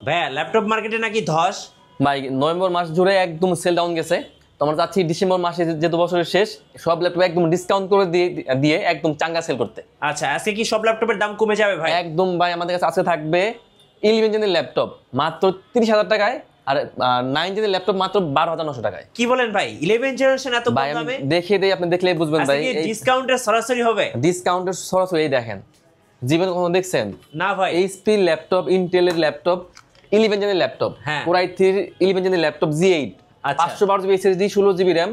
ভাইয়া ল্যাপটপ মার্কেটে নাকি ধস। ভাই নভেম্বর মাস জুড়ে একদম সেল ডাউন গেছে। তো আমরা চাচ্ছি ডিসেম্বর মাসে যেহেতু বছরের শেষ, সব ল্যাপটপ একদম ডিসকাউন্ট করে দিয়ে একদম চাঙ্গা সেল করতে। আচ্ছা, আজকে কি সব ল্যাপটপের দাম কমে যাবে ভাই? একদম ভাই, আমাদের কাছে আজকে থাকবে 11 জেনের ল্যাপটপ মাত্র 30,000 টাকায়, আর 9 জেনের ল্যাপটপ মাত্র 12,900 টাকায়। কি বলেন ভাই, 11 জেনারেশন এত কম ভাই আমি দামে? দেখিয়ে দেই, আপনি দেখলেই বুঝবেন ভাই। ডিসকাউন্টের সরাসরি হবে? ডিসকাউন্টের সরাসরি এই দেখেন, জীবন কখনো দেখছেন? না ভাই। এইচপি ল্যাপটপ, ইন্টেলের ল্যাপটপ, 11 জেনের ল্যাপটপ, হ্যাঁ। Core i3 11 জেনের laptop G8, 512 GB SSD, 16 GB RAM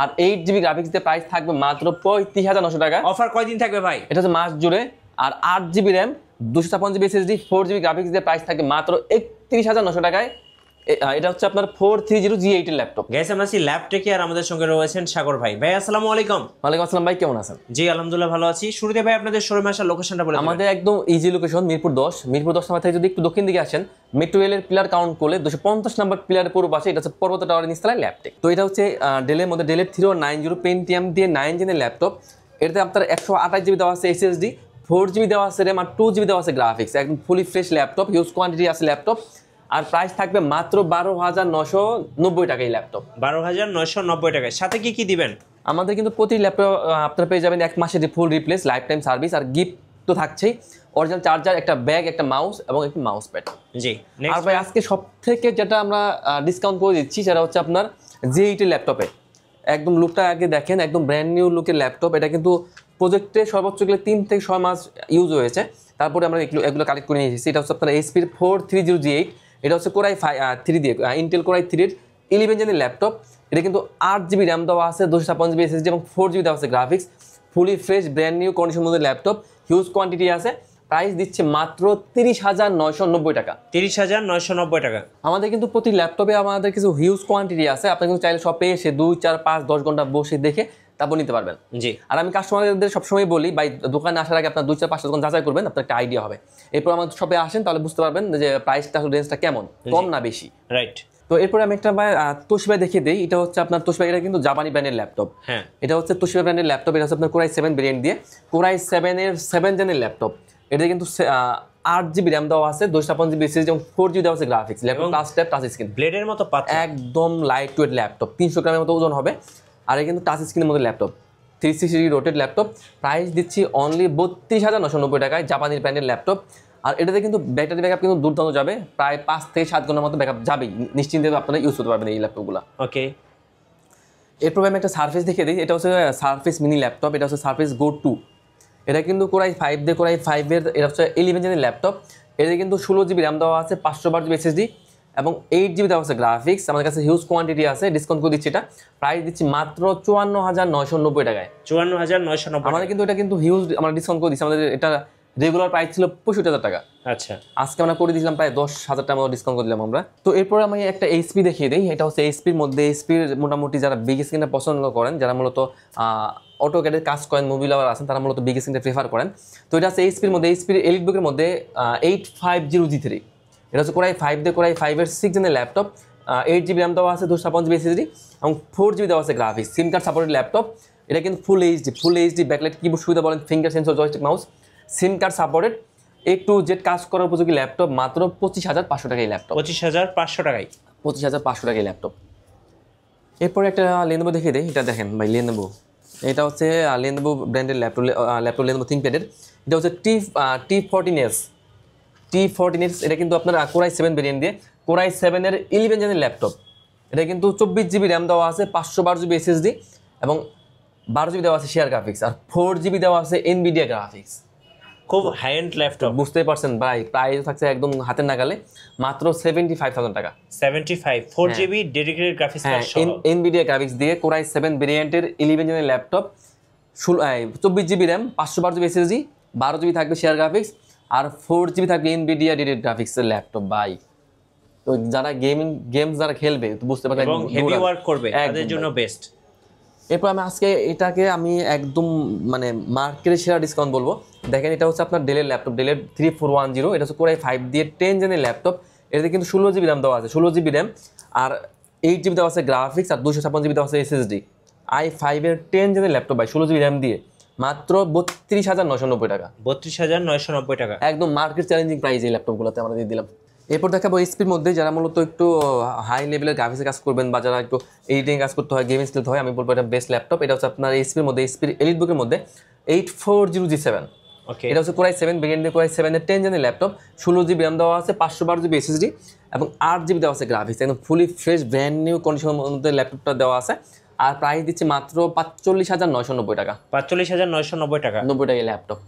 আর 8 জিবি গ্রাফিক্স দিয়ে প্রাইস থাকবে মাত্র 35,900 টাকা। অফার কয়দিন থাকবে ভাই? এটা হচ্ছে মাস জুড়ে। আর 8 GB RAM, 256 GB SSD, 4 GB graphics দিয়ে প্রাইস থাকবে মাত্র 31,900 টাকায়। এটা হচ্ছে আপনার 430 G8 এর ল্যাপটপ। গাইস, আমরা আছি ল্যাপটেকে আর আমাদের সঙ্গে রয়েছেন সাগর ভাই। ভাই আসসালামু আলাইকুম। ওয়ালাইকুম আসসালাম ভাই, কেমন আছেন? জি আলহামদুলিল্লাহ ভালো আছি। শুরুতে ভাই আপনাদের শোরুমে আসার লোকেশনটা বলে দিন। আমাদের একদম ইজি লোকেশন মিরপুর 10 নাম্বার থেকে যদি একটু দক্ষিণ দিকে আসেন, মেট্রো রেলের পিলার কাউন্ট করলে 250 নম্বর পিলারের পূর্ব পাশে এটা হচ্ছে পর্বত টাওয়ারের নিচতলায় ল্যাপটেক। তো এটা হচ্ছে ডেলের মধ্যে ডেলের 3090 পেন্টিয়াম দিয়ে 9 জেনের ল্যাপটপ। এটাতে আপনার 128 জিবি দেওয়া আছে SSD, 4 জিবি দেওয়া আছে র্যাম আর 2 জিবি দেওয়া আছে গ্রাফিক্স। একদম fully fresh laptop, huge quantity আছে ল্যাপটপ। আর প্রাইস থাকবে মাত্র 12,990 টাকা এই ল্যাপটপ। 12,990 টাকায়। সাথে কি কি দিবেন? আমাদের কিন্তু প্রতি ল্যাপটপ আপনারা পেয়ে যাবেন 1 মাসের full replace, lifetime service, আর গিফট তো থাকছেই, অরিজিনাল চার্জার, একটা ব্যাগ, একটা মাউস এবং একটা মাউস প্যাড। জি। আর ভাই আজকে সব থেকে যেটা আমরা ডিসকাউন্ট করে দিচ্ছি সেটা হচ্ছে আপনার G8 ল্যাপটপে। একদম লুকটা আগে দেখেন, একদম ব্র্যান্ড নিউ লুকের ল্যাপটপ। এটা কিন্তু প্রজেক্টে সর্বোচ্চ গেলে 3 থেকে 6 মাস ইউজ হয়েছে, তারপরে আমরা এগুলো কালেক্ট করে নিয়ে এসেছি। এটা হচ্ছে আপনার HP 430 G8। এটা হচ্ছে Core i3 দিয়ে, ইন্টেল Core i3 এর 11 জেনের ল্যাপটপ। এটা কিন্তু 8 জিবি র্যাম দেওয়া আছে, 256 জিবি SSD এবং 4 জিবি দেওয়া আছে graphics. Fully fresh brand new condition মধ্যে ল্যাপটপ, হিউজ কোয়ান্টিটি আছে। প্রাইস দিচ্ছে মাত্র 30,990 টাকা। 30,990 টাকা। আমাদের কিন্তু প্রতি ল্যাপটপে আমাদের কিছু হিউজ কোয়ান্টিটি আছে, আপনি কিন্তু চাইলে শপে এসে 2, 4, 5, 10 ঘন্টা বসে দেখে তারপর নিতে পারবেন। জি। আর আমি কাস্টমারদের সবসময় বলি, ভাই দোকানে আসার আগে আপনার 2, 4, 5 দোকান যাচাই করবেন, আপনার একটা আইডিয়া হবে। এরপর আমাদের শপে আসেন, তাহলে বুঝতে পারবেন যে প্রাইসটা রেঞ্জটা কেমন, কম না বেশি। রাইট। তো এরপরে আমি একটা ভাই তোশিবা দেখিয়ে দিই। এটা হচ্ছে আপনার তোশিবা, এটা কিন্তু জাপানি ব্র্যান্ডের ল্যাপটপ। হ্যাঁ, এটা হচ্ছে তোশিবা ব্র্যান্ডের ল্যাপটপ। এটা হচ্ছে আপনার Core i7 ভেরিয়েন্ট দিয়ে, Core i7 এর 7 জেনের ল্যাপটপ। এটা কিন্তু 8 জিবি র্যাম দেওয়া আছে, 256 জিবি SSD এবং 4 জিবি দেওয়া আছে graphics. Laptop touch tab, touch screen, ব্লেডের মতো পাতলা, একদম লাইট ওয়েট ল্যাপটপ, 300 গ্রামের মতো ওজন হবে। আর এটা কিন্তু টাচ স্ক্রিনের মধ্যে laptop, 360 degree rotate laptop. Price দিচ্ছি অনলি 32,990 টাকায়, জাপানি ব্র্যান্ডের ল্যাপটপ। আর এটাতে কিন্তু ব্যাটারি ব্যাকআপ কিন্তু দুর্দান্ত যাবে, প্রায় 5 থেকে 7 ঘন্টার মতো ব্যাকআপ যাবেই, নিশ্চিন্তে আপনারা ইউজ করতে পারবেন এই ল্যাপটপগুলো। ওকে। এরপর আমি একটা সারফেস দেখিয়ে দিই। এটা হচ্ছে সারফেস মিনি ল্যাপটপ। এটা হচ্ছে সারফেস গো 2। এটা কিন্তু Core i5 দিয়ে, Core i5 এর এটা হচ্ছে 11 জেনের ল্যাপটপ। এতে কিন্তু 16 জিবি র্যাম দেওয়া আছে, 512 জিবি SSD এবং 8 জিবি দেওয়া আছে গ্রাফিক্স। আমাদের কাছে হিউজ কোয়ান্টিটি আছে, ডিসকাউন্ট করে দিচ্ছি। এটা প্রাইস দিচ্ছি মাত্র 54,990 টাকায়। 54,990। আমাদের কিন্তু এটা কিন্তু হিউজ আমরা ডিসকাউন্ট করে দিচ্ছি। আমাদের এটা রেগুলার প্রাইস ছিল 65,000 টাকা। আচ্ছা, আজকে আমরা করে দিয়েছিলাম প্রায় 10,000 টাকা ডিসকাউন্ট করে দিলাম আমরা। তো এরপরে আমি একটা HP দেখিয়ে দিই। এটা হচ্ছে HPর মধ্যে, HPর মোটামুটি যারা বিগ স্ক্রিনটা পছন্দ করেন, যারা মূলত অটোক্যাডের কাজ করেন, মুভি লাভার আছেন, তারা মূলত বিগ স্ক্রিনটা প্রেফার করেন। তো এটা হচ্ছে HPর মধ্যে, HPর এলিটবুকের মধ্যে 850G3। এটা হচ্ছে Core i5 দিয়ে, Core i5 এর 6 জেনের ল্যাপটপ। 8 জিবি র্যাম দেওয়া আছে, 256 জিবি SSD এবং 4 জিবি দেওয়া আছে গ্রাফিক্স। সিম কার্ড সাপোর্টেড ল্যাপটপ। এটা কিন্তু ফুল এইচডি ব্যাকলাইট কিবোর্ড সুবিধা বলেন, finger sensor, joystick mouse, SIM card supported, A to Z কাজ করার উপযোগী ল্যাপটপ। মাত্র 25,500 টাকা এই ল্যাপটপ। 25,500 টাকায়। 25,500 টাকা এই ল্যাপটপ। এরপরে একটা Lenovo দেখিয়ে দেয়। এটা দেখেন ভাই, Lenovo। এটা হচ্ছে Lenovo ব্র্যান্ডের ল্যাপটপ, Lenovo ThinkPad-এর। এটা হচ্ছে T14s। এটা কিন্তু আপনার Core i7 ভেরিয়েন্ট দিয়ে, Core i7 এর 11 জেনের ল্যাপটপ। এটা কিন্তু 24 জিবি র্যাম দেওয়া আছে, 512 জিবি SSD এবং 12 জিবি দেওয়া আছে শেয়ার গ্রাফিক্স আর 4 জিবি দেওয়া আছে NVIDIA গ্রাফিক্স। খুব হাই এন্ড ল্যাপটপ, বুঝতেই পারছেন ভাই, প্রাইস থাকছে একদম হাতের নাগালে, মাত্র 75,000 টাকা। 75, 4 জিবি ডেডিকেটেড গ্রাফিক্স কার্ড সহ, NVIDIA গ্রাফিক্স দিয়ে, Core i7 ভেরিয়েন্টের 11 জেনের laptop, 24 GB RAM, 512 GB SSD, 12 GB থাকবে শেয়ার গ্রাফিক্স আর 4 জিবি থাকবে NVIDIA ডেডিকেটেড গ্রাফিক্সের ল্যাপটপ ভাই। তো যারা গেমস যারা খেলবে তো বুঝতে পারবেন, এবং হেভি ওয়ার্ক করবে, তাদের জন্য বেস্ট। এরপর আমি আজকে এটাকে আমি একদম মানে মার্কেটের সেরা ডিসকাউন্ট বলবো। দেখেন, এটা হচ্ছে আপনার ডেলের ল্যাপটপ, ডেলের 3410। এটা হচ্ছে Core i5 দিয়ে 10 জেনের ল্যাপটপ। এটাতে কিন্তু 16 জিবি র্যাম দেওয়া আছে, 16 জিবি র্যাম আর 8 জিবি দেওয়া আছে গ্রাফিক্স আর 256 জিবি দেওয়া আছে SSD। i5 এর 10 জেনের ল্যাপটপ ভাই, 16 জিবি র্যাম দিয়ে মাত্র 32,990 টাকা। 32,990 টাকা, একদম মার্কেট চ্যালেঞ্জিং প্রাইস এই ল্যাপটপগুলোতে আমরা দিয়ে দিলাম। এরপর দেখাবো এইচপির মধ্যে যারা মূলত একটু হাই লেভেলের গ্রাফিক্সে কাজ করবেন বা যারা একটু এডিটিং কাজ করতে হয়, গেমিং খেলতে হয়, আমি বলবো এটা বেস্ট ল্যাপটপ। এটা হচ্ছে আপনার এইচপির মধ্যে, এইচপির এলিটবুকের মধ্যে 8400G7। ওকে, এটা হচ্ছে কোরাই 7 ভেরিয়েন্ট দিয়ে, কোরাই 7 এর 10 জেনের ল্যাপটপ, 16GB র্যাম দেওয়া আছে, 512GB SSD এবং 8GB দেওয়া আছে গ্রাফিক্স, একদম ফুলি ফ্রেশ ব্র্যান্ড নিউ কন্ডিশনের মধ্যে ল্যাপটপটা দেওয়া আছে। আর প্রাইস দিচ্ছে মাত্র 45,990 টাকা। 45,990 টাকা। 90 টাকা ল্যাপটপ।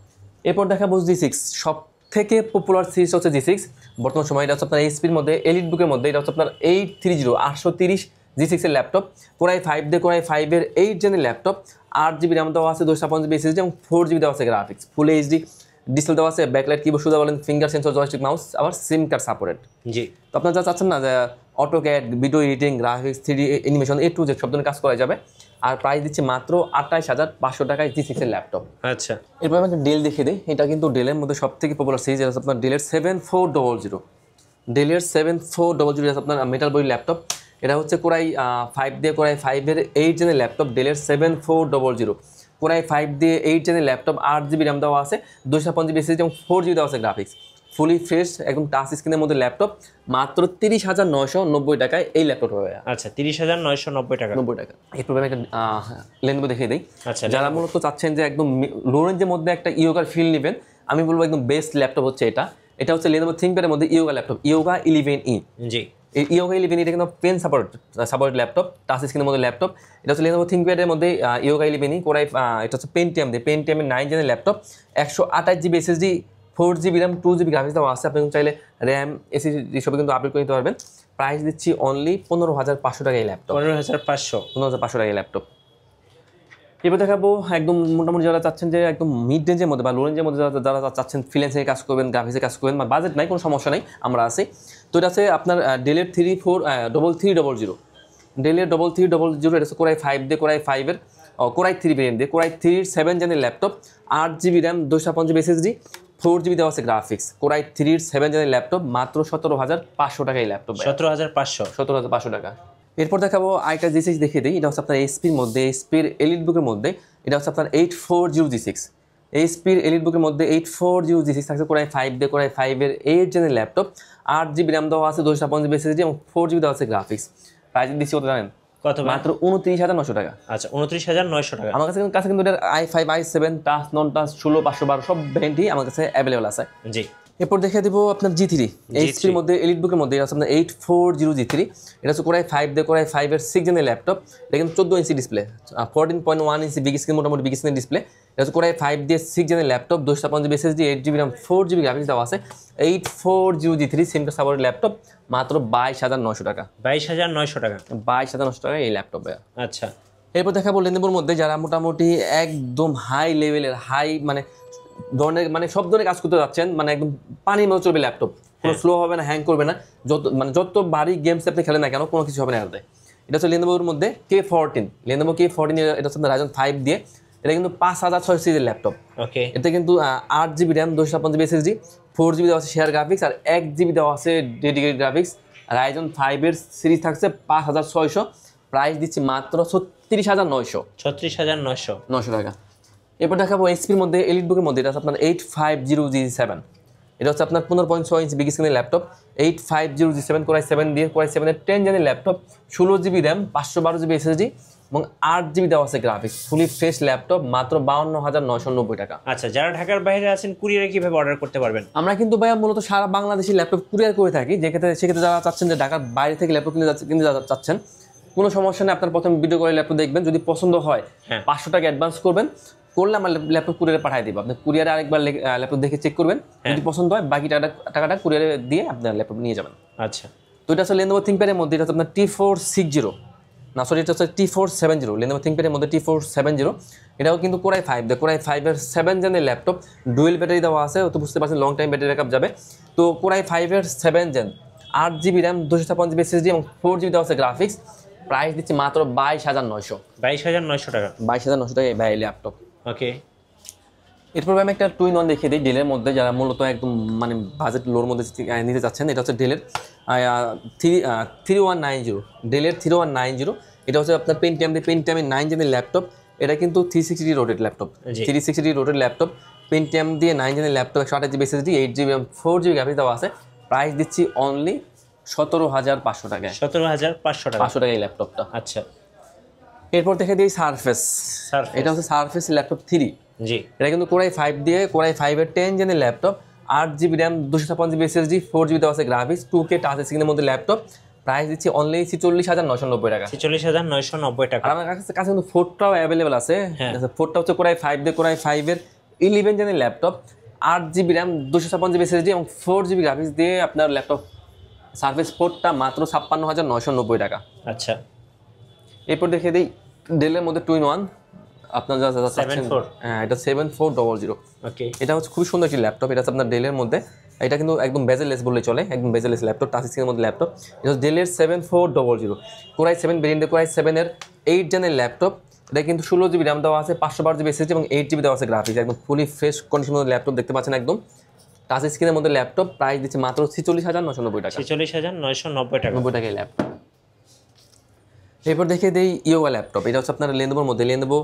এরপর দেখাবো G6, সব থেকে পপুলার সিরিজ হচ্ছে G6 বর্তমান সময়। এটা হচ্ছে আপনার এইচপির মধ্যে এলিটবুকের মধ্যে, এটা হচ্ছে আপনার 830 G6 এর ল্যাপটপ, কোরাই 5 দিয়ে কোরাই 5 এর 8 জেনের ল্যাপটপ, 8GB র্যাম দেওয়া আছে, 256GB SSD এবং 4GB দেওয়া আছে গ্রাফিক্স, ফুল এইচডি ডিসপ্লে দেওয়া আছে, ব্যাকলাইট কিবোর্ড সুবিধা বলেন, ফিঙ্গার সেন্সর, জয়স্টিক মাউস, আবার সিম কার্ড সাপোর্টেড। জি, তো আপনারা যা চাচ্ছেন না যে AutoCAD, video editing, graphics, 3D animation, A to Z সব ধরনের কাজ করা যাবে। আর প্রাইস দিচ্ছে মাত্র 28,500 টাকায় G6 এর ল্যাপটপ। আচ্ছা, এরপর আমি একটা ডেল দেখিয়ে দিই। এটা কিন্তু ডেলের মধ্যে সব থেকে পপুলার সিরিজ, এটা হচ্ছে আপনার ডেলের 7400। ডেলের 7400 এটা আপনার মেটাল বডি ল্যাপটপ। এটা হচ্ছে কোরাই 5 দিয়ে কোরাই 5 এর 8 জেনের ল্যাপটপ, ডেলের 7400। কোরাই 5 দিয়ে 8 জেনের ল্যাপটপ, 8GB র্যাম দেওয়া আছে, 256GB SSD এবং 4GB দেওয়া আছে গ্রাফিক্স, ফুলি ফ্রেশ একদম টাচ স্ক্রিনের মধ্যে ল্যাপটপ, মাত্র 30,990 টাকায় এই ল্যাপটপ হবে। আচ্ছা, 30,990 টাকা। 90 টাকা। এরপর আমি একটা লেনোভো দেখিয়ে দিই। আচ্ছা, যারা মূলত চাচ্ছেন যে একদম লো রেঞ্জের মধ্যে একটা ইয়োগার ফিল নেবেন, আমি বলবো একদম বেস্ট ল্যাপটপ হচ্ছে এটা। এটা হচ্ছে লেনোভো থিংকপ্যাডের মধ্যে ইয়োগা ল্যাপটপ, ইয়োগা 11E। জি, এই ইয়োগা 11 এটা কিন্তু পেন সাপোর্ট ল্যাপটপ, টাচ স্ক্রিনের মধ্যে ল্যাপটপ। এটা হচ্ছে লেনোভো থিংকপ্যাডের মধ্যে ইয়োগা 11E কোরাই, এটা হচ্ছে পেন্টিয়াম দিয়ে, পেন্টিয়ামের 9 জেনের laptop, 128GB SSD, 4GB RAM, 2GB graphics দেওয়া আছে। আপনি চাইলে র্যাম এসএসডি সবই কিন্তু আপডেট করে নিতে পারবেন। প্রাইস দিচ্ছি অনলি 15,500 টাকা এই ল্যাপটপ। 15,500। 15,500 টাকা এই ল্যাপটপ। এবার দেখাবো একদম মোটামুটি যারা চাচ্ছেন যে একদম মিড রেঞ্জের মধ্যে বা লো রেঞ্জের মধ্যে যারা চাচ্ছেন ফ্রিল্যান্সিংয়ে কাজ করবেন, গ্রাফিক্সে কাজ করবেন, বা বাজেট নাই, কোনো সমস্যা নেই, আমরা আছি। তো এটা আছে আপনার ডেলের 3300। ডেলের 3300, এটা হচ্ছে কোরাই 5 দিয়ে কোরাই 5 এর কোরাই 3 ভেরিয়েন্ট দিয়ে, কোরাই 3 7 জেনের laptop, 8GB RAM, 256GB SSD, 4GB দেওয়া আছে গ্রাফিক্স, কোরাই 3 7 জেনের ল্যাপটপ, মাত্র 17,500 টাকা এই ল্যাপটপ। 17,500। 17,500 টাকা। এরপর দেখাবো আইটা G6 দেখিয়ে দিই। এটা হচ্ছে আপনার এইচপির মধ্যে, এইচপির এলিটবুকের মধ্যে, এটা হচ্ছে আপনার 840G6। এইচপির এলিটবুকের মধ্যে 840G6 থাকছে, কোরাই 5 দিয়ে কোরাই 5 এর 8 জেনের ল্যাপটপ, 8GB র্যাম দেওয়া আছে, 256GB SSD এবং 4GB দেওয়া আছে গ্রাফিক্স। প্রাইস দিচ্ছি কত জানেন? কত? মাত্র 29,900 টাকা। আচ্ছা, 29,900 টাকা। আমার কাছে কিন্তু এটার i5 i7 টাচ নন টাচ 16 512 সব ভ্যারিয়েন্টই আমার কাছে অ্যাভেলেবল আছে। জি, এরপর দেখিয়ে দেবো আপনার G3, এইচপির মধ্যে এলিটবুকের মধ্যে, এটা হচ্ছে আপনার 840G3। এটা হচ্ছে কোরাই 5 দিয়ে কোরাই 5 এর 6 জেনের ল্যাপটপ, এটা কিন্তু 14 inch display, 14.1 inch big screen, মোটামুটি বিগ স্ক্রিনের ডিসপ্লে। এটা হচ্ছে কোরাই 5 দিয়ে 6 জেনের laptop, 256GB SSD, 8GB RAM, 4GB graphics দেওয়া আছে, 840G3 সিম কার্ড সাপোর্টেড ল্যাপটপ, মাত্র 22,900 টাকা। 22,900 টাকা। 22,900 টাকা এই ল্যাপটপ। আচ্ছা, এরপর দেখাবো লেনোভোর মধ্যে যারা মোটামুটি একদম হাই লেভেলের মানে ধরনের মানে সব ধরনের কাজ করতে যাচ্ছেন, মানে একদম পানির মতো চলবে ল্যাপটপ, কোনো স্লো হবে না, হ্যাং করবে না, যত ভারী গেমস আপনি খেলেন না কেন কোনো কিছু হবে না এটাতে। এটা হচ্ছে লেনোভোর মধ্যে K14, লেনোভো K14, এটা হচ্ছে Ryzen 5 দিয়ে, এটা কিন্তু 5600 সিরিজের ল্যাপটপ। ওকে, এতে কিন্তু 8GB RAM, 256GB SSD, 4GB দেওয়া আছে শেয়ার গ্রাফিক্স আর 1GB দেওয়া আছে ডেডিকেটেড গ্রাফিক্স। Ryzen 5 এর সিরিজ থাকছে 5600, প্রাইস দিচ্ছি মাত্র 36,900। 36,900 টাকা। এরপর দেখাবো এইচপির মধ্যে এলিটবুকের মধ্যে, এটা হচ্ছে আপনার 850G7। এটা হচ্ছে আপনার 15.6 ইঞ্চি বিগ স্ক্রিনের ল্যাপটপ, 850G7 কোরাই 7 দিয়ে কোরাই 7 এর 10 জেনের laptop, 16GB RAM, 512GB SSD এবং 8GB দেওয়া আছে গ্রাফিক্স, ফুলি ফ্রেশ ল্যাপটপ, মাত্র 52,990 টাকা। আচ্ছা, যারা ঢাকার বাইরে আছেন কুরিয়ারে কিভাবে অর্ডার করতে পারবেন? আমরা কিন্তু ভাইয়া মূলত সারা বাংলাদেশি ল্যাপটপ কুরিয়ার করে থাকি, সেক্ষেত্রে যারা চাচ্ছেন যে ঢাকার বাইরে থেকে ল্যাপটপ কিনতে চাচ্ছেন, কোনো সমস্যা নেই, আপনার প্রথম ভিডিও করে ল্যাপটপ দেখবেন, যদি পছন্দ হয় 500 টাকা অ্যাডভান্স করবেন, করলে আমার ল্যাপটপ কুরিয়ারে পাঠিয়ে দিব। আপনি কুরিয়ারে আরেকবার ল্যাপটপ দেখে চেক করবেন, যদি পছন্দ হয় বাকি টাকাটা কুরিয়ারে দিয়ে আপনার ল্যাপটপ নিয়ে যাবেন। আচ্ছা, তো এটা হচ্ছে লেনোভো থিংকপ্যাডের মধ্যে, এটা হচ্ছে আপনার T460, না সরি, এটা হচ্ছে T470, লেনোভো থিংকপ্যাডের মধ্যে T470। এটাও কিন্তু কোরাই 5 দিয়ে কোরাই 5 এর 7 জেনের ল্যাপটপ, ডুয়েল ব্যাটারি দেওয়া আছে, তো বুঝতে পারছেন লং টাইম ব্যাটারি ব্যাকআপ যাবে। তো কোরাই 5 এর 7 gen, 8GB RAM, 256GB SSD এবং 4GB দেওয়া আছে গ্রাফিক্স। প্রাইস দিচ্ছি মাত্র 22,900। 22,900 টাকা। 22,900 টাকা এই ল্যাপটপ। ওকে, এরপর আমি একটা 2-in-1 দেখিয়ে দিই ডেলের মধ্যে, যারা মূলত একদম মানে বাজেট লোর মধ্যে নিতে চাচ্ছেন। এটা হচ্ছে ডেলের 3190, ডেলের 3190। এটা হচ্ছে আপনার পেন্টিয়ামের 9 জেনের ল্যাপটপ, এটা কিন্তু 360 রোটেড ল্যাপটপ, 360 রোটেড ল্যাপটপ, পেন্টিয়াম দিয়ে 9 জেনের laptop, 128GB SSD, 8GB 4GB graphics দেওয়া আছে। প্রাইস দিচ্ছি অনলি 17,500 টাকায়। 17,500 টাকা। 500 টাকা এই ল্যাপটপটা। আচ্ছা, এরপর দেখে দিই সারফেস। Surface। এটা হচ্ছে সারফেস ল্যাপটপ 3। জি, এটা কিন্তু কোরাই 5 দিয়ে, কোরাই 5-এর 10 জেনের laptop, 8GB RAM, 256GB SSD, 4GB দেওয়া আছে গ্রাফিক্স, 2K টাচ স্ক্রিনের মধ্যে ল্যাপটপ। প্রাইস দিচ্ছি অনলি 46,990 টাকা। 46,990 টাকা। আর আমার কাছে কিন্তু 4টাও অ্যাভেলেবল আছে। হ্যাঁ। 4টা হচ্ছে কোরাই 5 দিয়ে, কোরাই 5-এর 11 জেনের laptop, 8GB RAM, 256GB SSD এবং 4GB গ্রাফিক্স দিয়ে আপনার ল্যাপটপ সারফেস 4টা মাত্র 56,990 টাকা। আচ্ছা, এরপর দেখে দিই ডেলের মধ্যে 2-in-1 আপনার যা 74। হ্যাঁ, এটা 7400। ওকে, এটা হচ্ছে খুবই সুন্দর একটি ল্যাপটপ। এটা হচ্ছে আপনার ডেলের মধ্যে, এটা কিন্তু একদম বেজেলেস বললে চলে, একদম বেজেলেস ল্যাপটপ, টাচ স্ক্রিনের মধ্যে ল্যাপটপ। এটা হচ্ছে ডেলের 7400 কোরাই 7 ভেরিয়েন্টের, কোরাই 7-এর 8 জেনের ল্যাপটপ। এটা কিন্তু 16GB র্যাম দেওয়া আছে, 512GB SSD এবং 8GB দেওয়া আছে গ্রাফিক্স। একদম ফুলি ফ্রেশ কন্ডিশনের মধ্যে ল্যাপটপ দেখতে পাচ্ছেন, একদম টাচ স্ক্রিনের মধ্যে ল্যাপটপ। প্রাইস দিচ্ছে মাত্র 46,990 টাকা। 46,990 টাকা। 90 টাকায় ল্যাপটপ। এরপর দেখে দেই ইয়োগা ল্যাপটপ। এটা হচ্ছে আপনার লেনোভোর মধ্যে, লেনোভো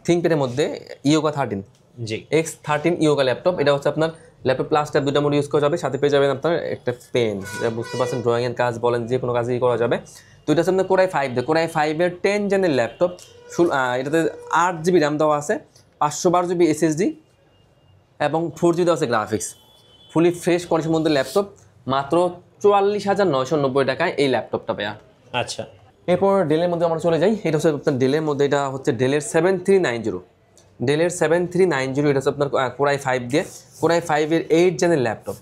থিংকপ্যাডের মধ্যে ইয়োগা 13 জি, X13 ইয়োগা ল্যাপটপ। এটা হচ্ছে আপনার ল্যাপটপ প্লাস ট্যাব দুটো মোড ইউজ করা যাবে, সাথে পেয়ে যাবেন আপনার একটা পেন, যা বুঝতে পারছেন ড্রয়িংয়ের কাজ বলেন, যে কোনো কাজই করা যাবে। তো এটা হচ্ছে আপনার কোরাই 5 দিয়ে, কোরাই 5-এর 10 জেনের ল্যাপটপ। এটাতে 8GB র্যাম দেওয়া আছে, 512GB SSD এবং 4GB দেওয়া আছে গ্রাফিক্স। ফুলি ফ্রেশ কন্ডিশনের মধ্যে ল্যাপটপ, মাত্র 44,990 টাকায় এই ল্যাপটপটা পেয়া। আচ্ছা, এরপর ডেলের মধ্যে আমরা চলে যাই। এটা হচ্ছে আপনার ডেলের মধ্যে, এটা হচ্ছে ডেলের 7390। ডেলের 7390, এটা হচ্ছে আপনার কোরাই 5 দিয়ে, কোরাই 5-এর 8 জেনের ল্যাপটপ।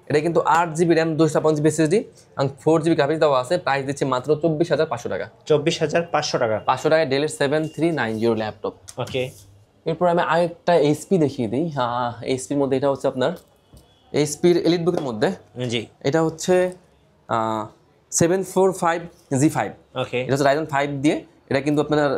এটা কিন্তু 8GB র্যাম, 256GB SSD এবং 4GB গ্রাফিক্স দেওয়া আছে। প্রাইস দিচ্ছে মাত্র 24,500 টাকা। 24,500 টাকা। 500 টাকায় ডেলের 7390 ল্যাপটপ। ওকে, এরপর আমি আরেকটা এইচপি দেখিয়ে দিই। এইচপির মধ্যে এটা হচ্ছে আপনার এইচপির এলিট বুকের মধ্যে, জি, এটা হচ্ছে 745G5। ওকে, এটা হচ্ছে রাইজন 5 দিয়ে, এটা কিন্তু আপনার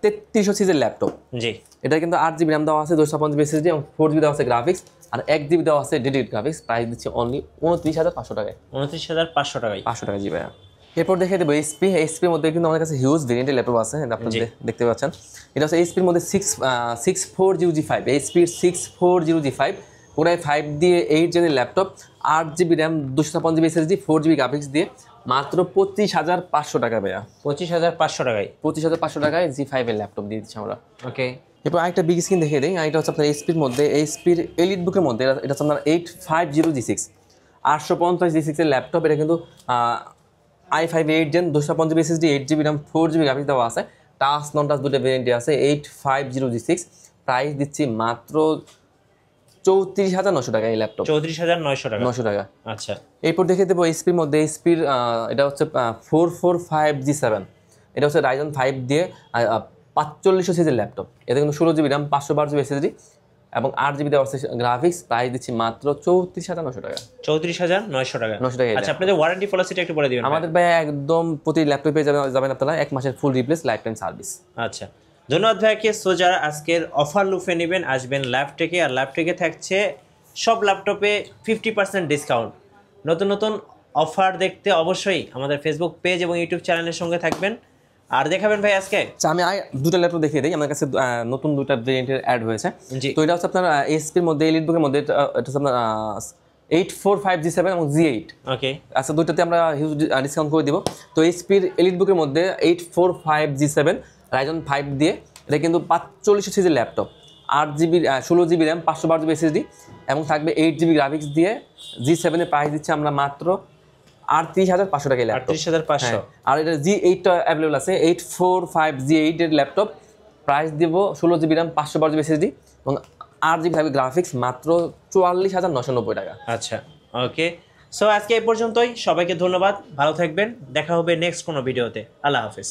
3300 সিরিজের ল্যাপটপ। জি, এটা কিন্তু 8GB র্যাম দেওয়া আছে, 256GB SSD এবং 4GB দেওয়া আছে গ্রাফিক্স, আর 1GB দেওয়া আছে ডেডিকেটেড গ্রাফিক্স। প্রাইস দিচ্ছে অনলি 29,500 টাকায়। 29,500 টাকায়। 500 টাকা জি ভাইয়া। এরপর দেখে দেবো এইচপি। এইচপির মধ্যে কিন্তু আমাদের কাছে হিউজ ভেরিয়েন্টের ল্যাপটপ আছে, আপনারা দেখতে পাচ্ছেন। এটা হচ্ছে এইচপির মধ্যে 6400G5, এইচপির 6400G5 কোরাই 5 দিয়ে 8 জেনের laptop, 8GB RAM, 256GB SSD, 4GB graphics দিয়ে মাত্র 25,500 টাকা ভাইয়া। 25,500 টাকায়। 25,500 টাকায় G5-এর ল্যাপটপ দিয়ে দিচ্ছি আমরা। ওকে, এরপর আরেকটা বিগ স্ক্রিন দেখিয়ে দিই। এটা হচ্ছে আপনার এইচপির মধ্যে, এইচপির এলিট বুকের মধ্যে, এটা হচ্ছে আপনার 850G6, 850G6-এর ল্যাপটপ। এটা কিন্তু i5 8 gen, 256GB SSD, 8GB RAM, 4GB graphics দেওয়া আছে। টাচ নন টাচ দুটো ভেরিয়েন্টে আছে। 850G6 প্রাইস দিচ্ছি মাত্র 34,900 টাকা এই ল্যাপটপ। 34,900 টাকা। 900 টাকা। আচ্ছা, এরপর দেখে দেবো এইচপির মধ্যে, এইচপির এটা হচ্ছে 445G7। এটা হচ্ছে রাইজন 5 দিয়ে 4500 সিরিজের ল্যাপটপ। এতে কিন্তু 16GB র্যাম, 512GB SSD এবং 8GB দেওয়া আছে গ্রাফিক্স। প্রাইস দিচ্ছি মাত্র 34,900 টাকা। 34,900 টাকা। 900 টাকা। আচ্ছা, আপনাদের ওয়ারেন্টি পলিসিটা একটু বলে দিবেন। আমাদের ভাই একদম প্রতি ল্যাপটপে যাবেন আপনারা 1 মাসের full replace lifetime service. আচ্ছা, ধন্যবাদ ভাইকে। সো যারা আজকের অফার লুফে নেবেন, আসবেন ল্যাপটেকে। আর ল্যাপটেকে থাকছে সব ল্যাপটপে 50% ডিসকাউন্ট। নতুন নতুন অফার দেখতে অবশ্যই আমাদের ফেসবুক পেজ এবং ইউটিউব চ্যানেলের সঙ্গে থাকবেন। আর দেখাবেন ভাই আজকে। আচ্ছা, আমি দুটো ল্যাপটপ দেখিয়ে দিই। আমার কাছে নতুন দুটো ভেরিয়েন্টের অ্যাড হয়েছে। জি, তো এটা হচ্ছে আপনার এইচপির মধ্যে, এলিট বুকের মধ্যে, এটা হচ্ছে আপনার 845G7 এবং G8। ওকে, আচ্ছা, দুইটাতে আমরা হিউজ ডিসকাউন্ট করে দিব। তো এইচপির এলিট বুকের মধ্যে 845G7 রাইজন 5 দিয়ে, এটা কিন্তু 4500 সিরিজের laptop, 8GB 16GB RAM, 512GB SSD এবং থাকবে 8GB গ্রাফিক্স দিয়ে। G7-এর প্রাইস দিচ্ছে আমরা মাত্র 38,500 টাকায় ল্যাপটপ। 38,500। আর এটা G8টা অ্যাভেলেবল আছে, 845G8-এর ল্যাপটপ। প্রাইস দিব 16GB র্যাম, 512GB SSD এবং 8GB থাকবে গ্রাফিক্স, মাত্র 44,990 টাকা। আচ্ছা, ওকে। সো আজকে এই পর্যন্তই। সবাইকে ধন্যবাদ, ভালো থাকবেন। দেখা হবে নেক্সট কোনো ভিডিওতে। আল্লাহ হাফেজ।